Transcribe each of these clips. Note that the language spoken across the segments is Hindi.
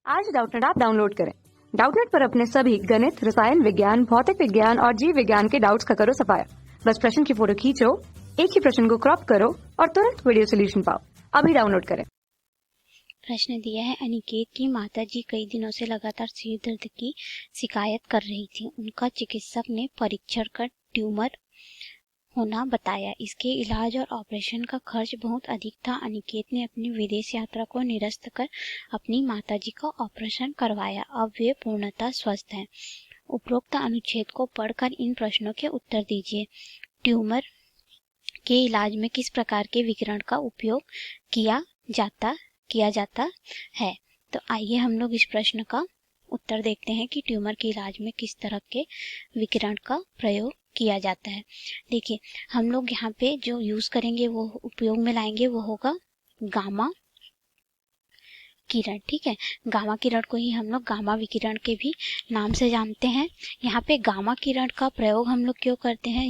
आज डाउटनेट ऐप डाउनलोड करें। डाउटनेट पर अपने सभी गणित, रसायन विज्ञान, भौतिक विज्ञान और जीव विज्ञान के डाउट्स का करो सफाया। बस प्रश्न की फोटो खींचो, एक ही प्रश्न को क्रॉप करो और तुरंत वीडियो सोल्यूशन पाओ। अभी डाउनलोड करें। प्रश्न दिया है, अनिकेत की माताजी कई दिनों से लगातार सिर दर्द की शिकायत कर रही थी। उनका चिकित्सक ने परीक्षण कर ट्यूमर होना बताया। इसके इलाज और ऑपरेशन का खर्च बहुत अधिक था। अनिकेत ने अपनी विदेश यात्रा को निरस्त कर अपनी माताजी का ऑपरेशन करवाया। अब वे पूर्णतः स्वस्थ हैं। उपरोक्त अनुच्छेद को पढ़कर इन प्रश्नों के उत्तर दीजिए। ट्यूमर के इलाज में किस प्रकार के विकिरण का उपयोग किया जाता है। तो आइए हम लोग इस प्रश्न का उत्तर देखते हैं कि ट्यूमर के इलाज में किस तरह के विकिरण का प्रयोग किया जाता है। देखिए, हम लोग यहाँ पे जो यूज करेंगे, वो उपयोग में लाएंगे, वो होगा गामा किरण। ठीक है, गामा किरण को ही हम लोग गामा विकिरण के भी नाम से जानते हैं। यहाँ पे गामा किरण का प्रयोग हम लोग क्यों करते हैं,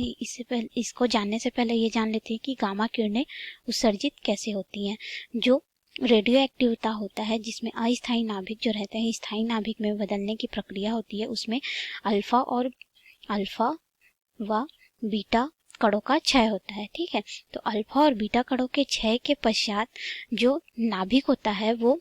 इसको जानने से पहले ये जान लेते हैं कि गामा किरणें उत्सर्जित कैसे होती हैं। जो रेडियो एक्टिविटा होता है, जिसमें अस्थायी नाभिक जो रहते हैं स्थायी नाभिक में बदलने की प्रक्रिया होती है, उसमें अल्फा व बीटा कणों का क्षय होता है। ठीक है, तो अल्फा और बीटा कणों के क्षय के पश्चात जो नाभिक होता है वो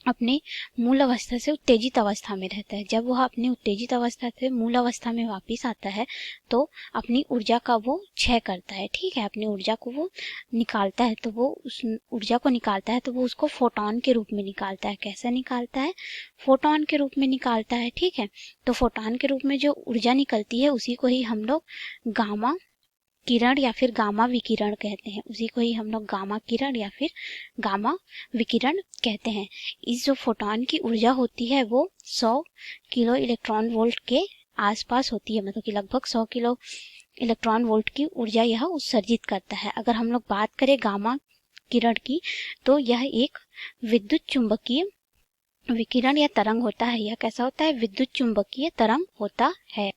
अपने मूल अवस्था से उत्तेजित अवस्था में रहता है। जब वह अपनी उत्तेजित अवस्था से मूल अवस्था में वापस आता है तो अपनी ऊर्जा का वो क्षय करता है। ठीक है, अपनी ऊर्जा को वो निकालता है, तो वो उस ऊर्जा को निकालता है तो वो उसको फोटोन के रूप में निकालता है। कैसे निकालता है? फोटोन के रूप में निकालता है। ठीक है, तो फोटोन के रूप में जो ऊर्जा निकलती है उसी को ही हम लोग गामा किरण या फिर गामा विकिरण कहते हैं। उसी को ही हम लोग गामा किरण या फिर गामा विकिरण कहते हैं। इस जो फोटोन की ऊर्जा होती है वो 100 किलो इलेक्ट्रॉन वोल्ट के आसपास होती है, मतलब कि लगभग 100 किलो इलेक्ट्रॉन वोल्ट की ऊर्जा यह उत्सर्जित करता है। अगर हम लोग बात करें गामा किरण की, तो यह एक विद्युत चुंबकीय विकिरण या तरंग होता है। यह कैसा होता है? विद्युत चुंबकीय तरंग होता है।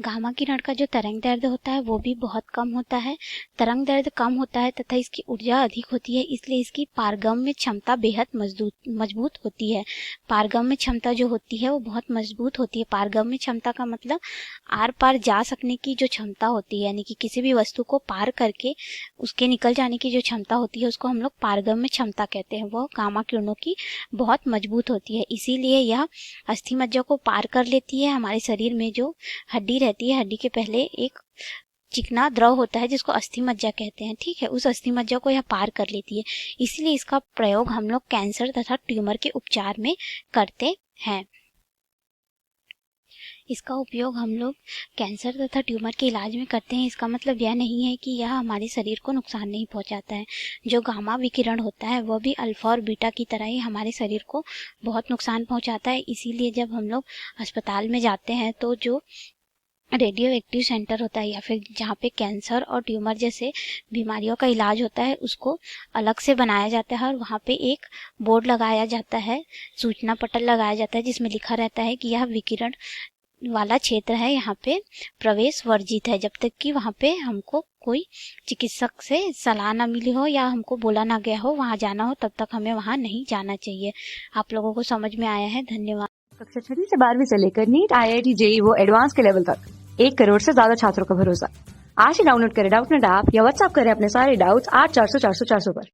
गामा किरण का जो तरंग दैर्ध्य होता है वो भी बहुत कम होता है। तरंग दैर्ध्य कम होता है तथा इसकी ऊर्जा अधिक होती है, इसलिए इसकी पारगम्य क्षमता बेहद मजबूत होती है। पारगम्य क्षमता जो होती है वो बहुत मजबूत होती है। पारगम्य क्षमता का मतलब आर पार जा सकने की जो क्षमता होती है, यानी कि किसी भी वस्तु को पार करके उसके निकल जाने की जो क्षमता होती है उसको हम लोग पारगम्य क्षमता कहते हैं। वह गामा किरणों की बहुत मजबूत होती है, इसीलिए यह अस्थि मज्जा को पार कर लेती है। हमारे शरीर में जो हड्डी रहती है, हड्डी के पहले एक चिकना द्रव होता है जिसको अस्थि मज्जा कहते हैं। ठीक है, उस अस्थि मज्जा को यह पार कर लेती है, इसीलिए इसका प्रयोग हम लोग कैंसर तथा ट्यूमर के उपचार में करते हैं। इसका उपयोग हम लोग कैंसर तथा ट्यूमर के इलाज में करते हैं। इसका मतलब यह नहीं है कि यह हमारे शरीर को नुकसान नहीं पहुंचाता है। जो गामा विकिरण होता है वह भी अल्फा और बीटा की तरह ही हमारे शरीर को बहुत नुकसान पहुंचाता है। इसीलिए जब हम लोग अस्पताल में जाते हैं तो जो रेडियो एक्टिव सेंटर होता है या फिर जहाँ पे कैंसर और ट्यूमर जैसे बीमारियों का इलाज होता है उसको अलग से बनाया जाता है और वहाँ पे एक बोर्ड लगाया जाता है, सूचना पटल लगाया जाता है, जिसमें लिखा रहता है कि यह विकिरण वाला क्षेत्र है, यहाँ पे प्रवेश वर्जित है। जब तक कि वहाँ पे हमको कोई चिकित्सक से सलाह ना मिली हो या हमको बोला ना गया हो वहाँ जाना हो, तब तक हमें वहाँ नहीं जाना चाहिए। आप लोगों को समझ में आया है? धन्यवाद। कक्षा 6 से 12वीं से लेकर नीट, IIT, JEE वो एडवांस के लेवल तक 1 करोड़ से ज्यादा छात्रों का भरोसा। आज ही डाउनलोड करें डाउटनेट ऐप या व्हाट्सएप करें अपने सारे डाउट्स 8400 400 400 पर।